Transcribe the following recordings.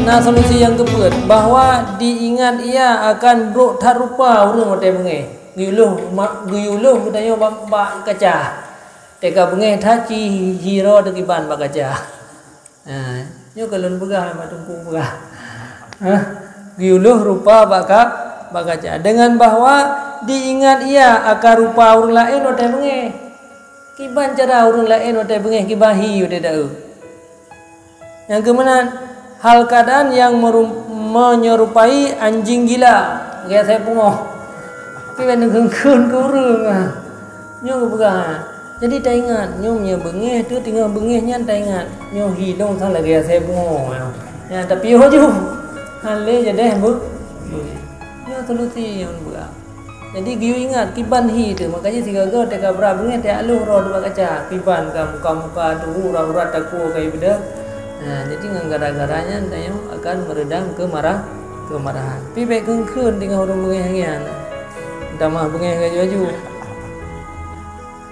Nah solusi yang keempat, bahwa diingat ia akan brok tak rupa urang hotel bengeh. Guyuluh katanya bak kaca. Teka bengeh taci hiro dekiban bak kaca. Nah, nyo kalon begah mak tungku begah. Guyuluh rupa bak kaca. Dengan bahwa diingat ia akan rupa urang lain hotel bengeh. Kiban cara urang lain hotel bengeh kibahi udah tahu. Yang kemudian hal keadaan yang menyerupai anjing gila. Kayak saya pungoh. Kita nengkun kurung. Nyo begah. Jadi tak ingat. Nyo punya bengeh tu tinggal bengehnya tak ingat. Nyo hidung salah kayak saya pungoh. Ya tapi yo ju. Hale jadi bu. Nyo solusi yang begah. Jadi giu ingat kiban hi tu. Makanya si gagal teka berapa bengeh tak aluh roh dua kaca. Kiban ka muka-muka tu urat-urat aku kayak beda. Nah, jadi dengan gara-garanya dia akan meredam kemarahan. Pi baik keun dengan orang bengeh-bengehan. Damah bengeh baju.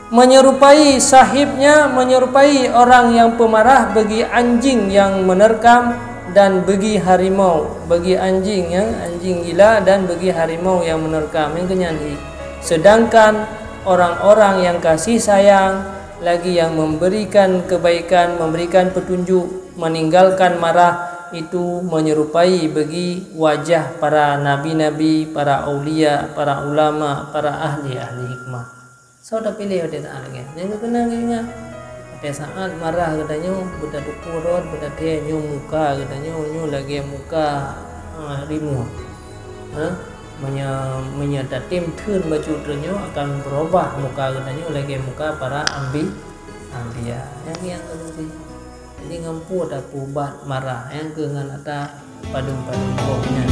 Menyerupai sahibnya, menyerupai orang yang pemarah bagi anjing yang menerkam dan bagi harimau, bagi anjing yang anjing gila dan bagi harimau yang menerkam yang kenyanyi. Sedangkan orang-orang yang kasih sayang lagi yang memberikan kebaikan, memberikan petunjuk, meninggalkan marah itu menyerupai bagi wajah para nabi-nabi, para aulia, para ulama, para ahli-ahli hikmah. So dah pilih ada tak lagi. Jangan kena ingat. Pada saat marah katanya budak dukurot, budak teh nyu muka katanya nyu lagi muka rimu. Menyatatim tun baju trenyo akan berubah muka katanya lagi muka para ambiya. Yang solusi. Jadi ngampu ada pubat marah yang ke ngan ada padung-padung rohnya.